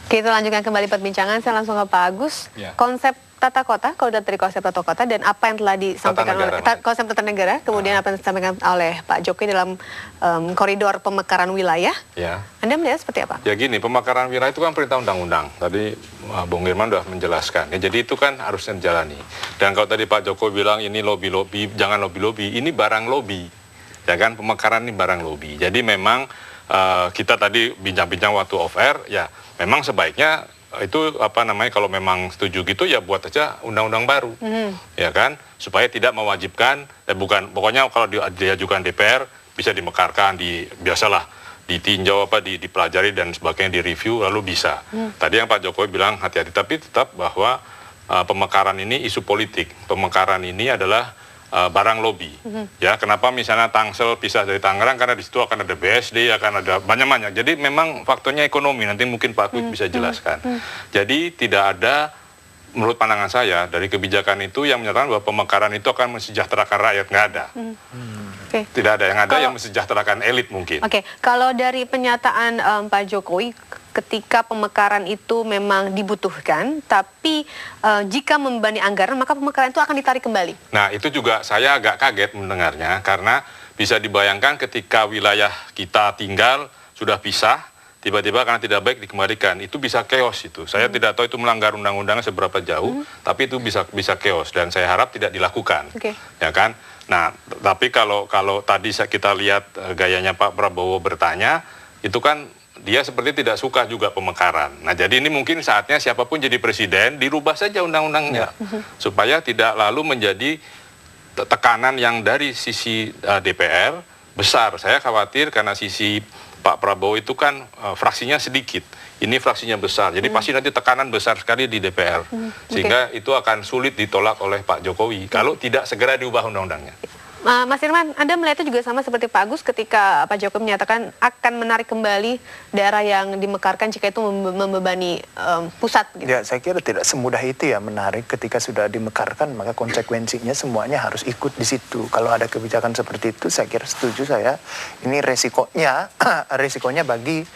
Kita lanjutkan kembali perbincangan, saya langsung ke Pak Agus. Ya. Konsep tata kota, kalau dari konsep tata kota dan apa yang telah disampaikan oleh konsep tata negara, kemudian apa yang disampaikan oleh Pak Jokowi dalam koridor pemekaran wilayah, Ya. Anda melihat seperti apa? Ya gini, pemekaran wilayah itu kan perintah undang-undang. Tadi Bung Irman sudah menjelaskan. Ya, jadi itu kan harusnya dijalani. Dan kalau tadi Pak Jokowi bilang ini lobby-lobby, jangan lobby-lobby, ini barang lobby. Ya kan, pemekaran ini barang lobby. Jadi memang kita tadi bincang-bincang waktu off air, ya memang sebaiknya itu kalau memang setuju gitu ya buat aja undang-undang baru, ya kan, supaya tidak mewajibkan, bukan, pokoknya kalau diajukan DPR bisa dimekarkan, biasalah ditinjau dipelajari dan sebagainya, direview lalu bisa. Tadi yang Pak Jokowi bilang hati-hati, tapi tetap bahwa pemekaran ini isu politik, pemekaran ini adalah barang lobby. Ya, kenapa misalnya Tangsel pisah dari Tangerang, karena di situ akan ada BSD, akan ada banyak-banyak. Jadi memang faktornya ekonomi, nanti mungkin Pak Kwik bisa jelaskan. Jadi tidak ada, menurut pandangan saya, dari kebijakan itu yang menyatakan bahwa pemekaran itu akan mensejahterakan rakyat, nggak ada. Tidak ada, yang ada yang mensejahterakan elit mungkin. Kalau dari pernyataan Pak Jokowi, ketika pemekaran itu memang dibutuhkan, tapi jika membebani anggaran, maka pemekaran itu akan ditarik kembali. Nah, itu juga saya agak kaget mendengarnya, karena bisa dibayangkan ketika wilayah kita tinggal, sudah pisah, tiba-tiba karena tidak baik dikembalikan, itu bisa chaos itu. Saya tidak tahu itu melanggar undang-undang seberapa jauh, tapi itu bisa chaos, dan saya harap tidak dilakukan. Ya kan? Nah, tapi kalau tadi kita lihat gayanya Pak Prabowo bertanya, itu kan dia seperti tidak suka juga pemekaran. Nah, jadi ini mungkin saatnya siapapun jadi presiden, dirubah saja undang-undangnya. Supaya tidak lalu menjadi tekanan yang dari sisi DPR besar. Saya khawatir karena sisi Pak Prabowo itu kan fraksinya sedikit. Ini fraksinya besar. Jadi pasti nanti tekanan besar sekali di DPR. Sehingga itu akan sulit ditolak oleh Pak Jokowi kalau tidak segera diubah undang-undangnya. Mas Irman, Anda melihatnya juga sama seperti Pak Agus ketika Pak Jokowi menyatakan akan menarik kembali daerah yang dimekarkan jika itu membebani pusat gitu. Ya, saya kira tidak semudah itu ya menarik. Ketika sudah dimekarkan, maka konsekuensinya semuanya harus ikut di situ. Kalau ada kebijakan seperti itu, saya kira setuju saya. Ini resikonya bagi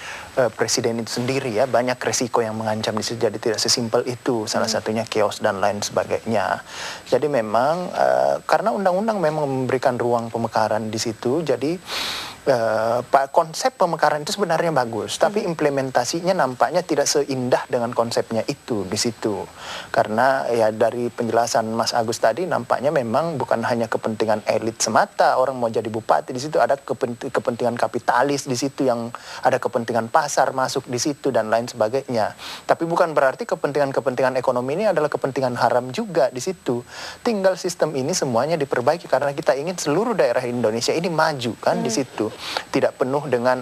presiden itu sendiri ya. Banyak resiko yang mengancam di situ, jadi tidak sesimpel itu. Salah satunya chaos dan lain sebagainya. Jadi memang karena undang-undang memang memberikan ruang pemekaran di situ, jadi konsep pemekaran itu sebenarnya bagus, tapi implementasinya nampaknya tidak seindah dengan konsepnya itu di situ. Karena ya dari penjelasan Mas Agus tadi nampaknya memang bukan hanya kepentingan elit semata, orang mau jadi bupati di situ, ada kepentingan kapitalis di situ, yang ada kepentingan pasar masuk di situ dan lain sebagainya. Tapi bukan berarti kepentingan ekonomi ini adalah kepentingan haram juga di situ. Tinggal sistem ini semuanya diperbaiki karena kita ingin seluruh daerah Indonesia ini maju kan di situ. Tidak penuh dengan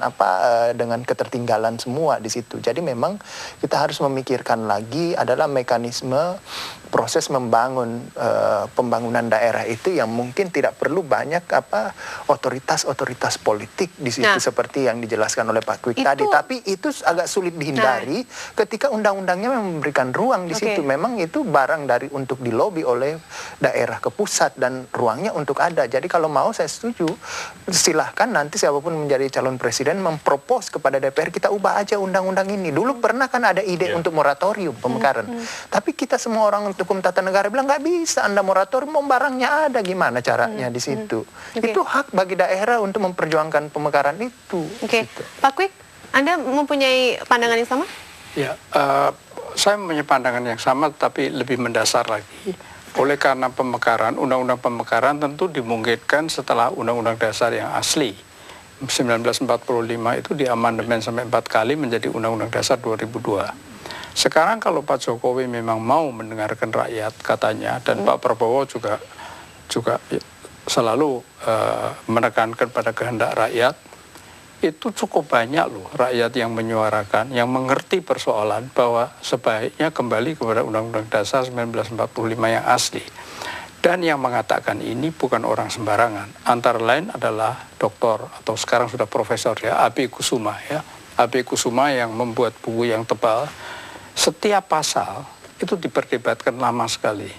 dengan ketertinggalan semua di situ. Jadi memang kita harus memikirkan lagi adalah mekanisme proses membangun pembangunan daerah itu yang mungkin tidak perlu banyak otoritas politik di situ seperti yang dijelaskan oleh Pak Kwik tadi. Tapi itu agak sulit dihindari ketika undang-undangnya memberikan ruang di situ. Memang itu barang dari untuk dilobi oleh daerah ke pusat dan ruangnya untuk ada. Jadi kalau mau saya setuju, silahkan nanti siapapun menjadi calon presiden mempropos kepada DPR, kita ubah aja undang-undang ini. Dulu pernah kan ada ide untuk moratorium pemekaran. Tapi kita semua orang hukum tata negara bilang nggak bisa Anda moratorium, barangnya ada, gimana caranya di situ. Itu hak bagi daerah untuk memperjuangkan pemekaran itu. Pak Kwik, Anda mempunyai pandangan yang sama? Ya, saya mempunyai pandangan yang sama tapi lebih mendasar lagi. Oleh karena pemekaran, undang-undang pemekaran tentu dimungkinkan setelah undang-undang dasar yang asli 1945 itu diamandemen sampai 4 kali menjadi undang-undang dasar 2002. Sekarang kalau Pak Jokowi memang mau mendengarkan rakyat katanya, dan Pak Prabowo juga selalu menekankan pada kehendak rakyat, itu cukup banyak loh rakyat yang menyuarakan, yang mengerti persoalan bahwa sebaiknya kembali kepada Undang-Undang Dasar 1945 yang asli. Dan yang mengatakan ini bukan orang sembarangan. Antara lain adalah doktor atau sekarang sudah profesor ya, A.B. Kusuma ya. A.B. Kusuma yang membuat buku yang tebal. Setiap pasal itu diperdebatkan lama sekali.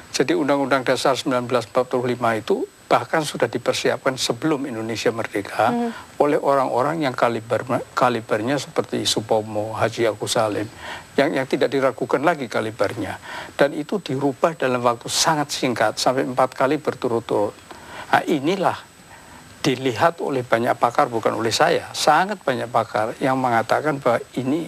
Jadi Undang-Undang Dasar 1945 itu bahkan sudah dipersiapkan sebelum Indonesia merdeka oleh orang-orang yang kalibernya seperti Supomo, Haji Agus Salim, yang tidak diragukan lagi kalibernya. Dan itu dirubah dalam waktu sangat singkat, sampai 4 kali berturut-turut. Nah, inilah dilihat oleh banyak pakar, bukan oleh saya, sangat banyak pakar yang mengatakan bahwa ini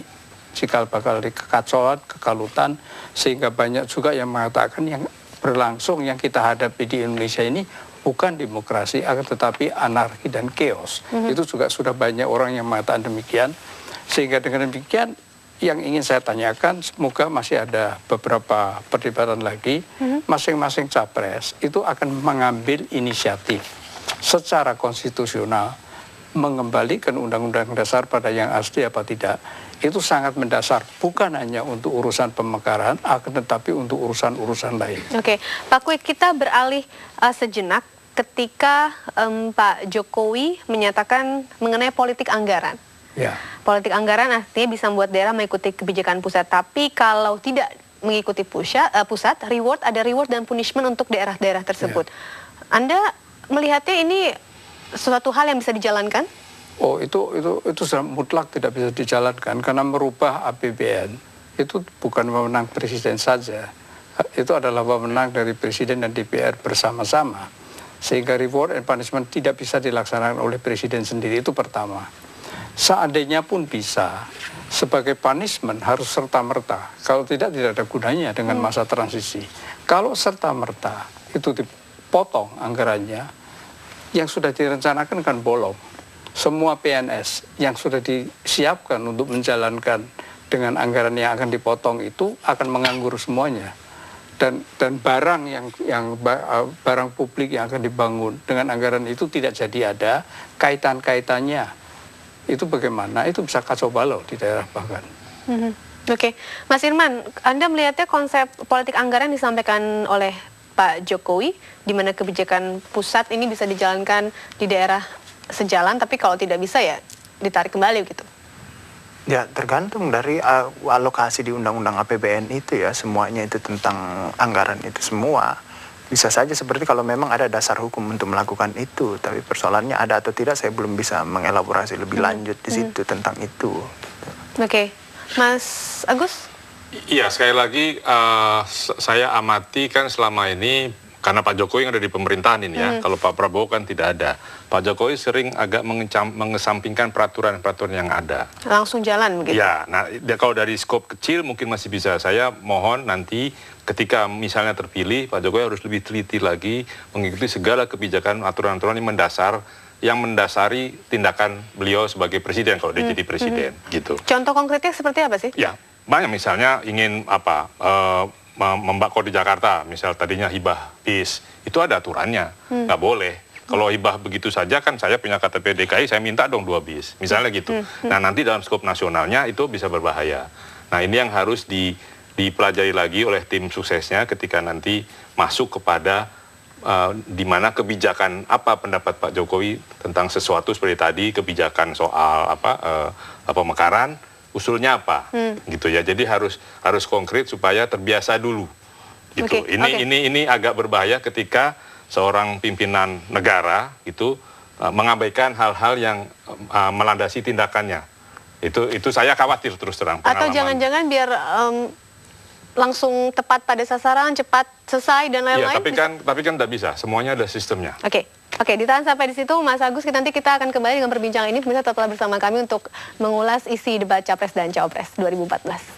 cikal bakal kekacauan, kekalutan, sehingga banyak juga yang mengatakan yang berlangsung yang kita hadapi di Indonesia ini bukan demokrasi, akan tetapi anarki dan chaos. Itu juga sudah banyak orang yang mengatakan demikian. Sehingga dengan demikian, yang ingin saya tanyakan, semoga masih ada beberapa perdebatan lagi, masing-masing capres itu akan mengambil inisiatif secara konstitusional, mengembalikan Undang-Undang Dasar pada yang asli apa tidak. Itu sangat mendasar, bukan hanya untuk urusan pemekaran, akan tetapi untuk urusan-urusan lain. Oke, Pak Kwik, kita beralih sejenak ketika Pak Jokowi menyatakan mengenai politik anggaran. Ya. Politik anggaran artinya bisa membuat daerah mengikuti kebijakan pusat, tapi kalau tidak mengikuti pusat, ada reward dan punishment untuk daerah-daerah tersebut. Anda melihatnya ini suatu hal yang bisa dijalankan? Oh, itu sudah mutlak tidak bisa dijalankan karena merubah APBN itu bukan wewenang presiden saja. Itu adalah wewenang dari presiden dan DPR bersama-sama. Sehingga reward and punishment tidak bisa dilaksanakan oleh presiden sendiri, itu pertama. Seandainya pun bisa, sebagai punishment harus serta-merta. Kalau tidak ada gunanya dengan masa transisi. Kalau serta-merta itu dipotong anggarannya, yang sudah direncanakan kan bolong. Semua PNS yang sudah disiapkan untuk menjalankan dengan anggaran yang akan dipotong itu akan menganggur semuanya. Dan barang barang publik yang akan dibangun dengan anggaran itu tidak jadi ada kaitannya. Itu bagaimana? Itu bisa kacau balau di daerah bahkan. Oke, Mas Irman, Anda melihatnya konsep politik anggaran disampaikan oleh Pak Jokowi, di mana kebijakan pusat ini bisa dijalankan di daerah sejalan, tapi kalau tidak bisa ya ditarik kembali gitu. Ya, tergantung dari alokasi di Undang-Undang APBN itu ya, semuanya itu tentang anggaran itu semua. Bisa saja seperti kalau memang ada dasar hukum untuk melakukan itu, tapi persoalannya ada atau tidak saya belum bisa mengelaborasi lebih lanjut di situ tentang itu. Oke, Mas Agus? Iya, sekali lagi saya amati kan selama ini, karena Pak Jokowi yang ada di pemerintahan ini ya, kalau Pak Prabowo kan tidak ada. Pak Jokowi sering agak mengesampingkan peraturan-peraturan yang ada. Langsung jalan begitu? Ya, nah kalau dari skop kecil mungkin masih bisa. Saya mohon nanti ketika misalnya terpilih, Pak Jokowi harus lebih teliti lagi mengikuti segala kebijakan aturan-aturan yang mendasari tindakan beliau sebagai presiden kalau dia jadi presiden gitu. Contoh konkretnya seperti apa sih? Ya, banyak misalnya ingin membakar di Jakarta, misal tadinya hibah bis, itu ada aturannya, nggak boleh. Kalau hibah begitu saja kan saya punya KTP DKI, saya minta dong 2 bis, misalnya gitu. Nah nanti dalam skop nasionalnya itu bisa berbahaya. Nah ini yang harus dipelajari lagi oleh tim suksesnya ketika nanti masuk kepada di mana kebijakan apa pendapat Pak Jokowi tentang sesuatu seperti tadi, kebijakan soal pemekaran, usulnya apa, gitu ya. Jadi harus konkret supaya terbiasa dulu, gitu. Ini agak berbahaya ketika seorang pimpinan negara itu mengabaikan hal-hal yang melandasi tindakannya. Itu saya khawatir terus terang. Atau jangan-jangan biar langsung tepat pada sasaran, cepat selesai dan lain-lain. Ya, tapi kan tidak bisa. Semuanya ada sistemnya. Oke, ditahan sampai di situ, Mas Agus. Nanti kita akan kembali dengan perbincangan ini. Pemirsa tetaplah bersama kami untuk mengulas isi debat Capres dan Cawapres 2014.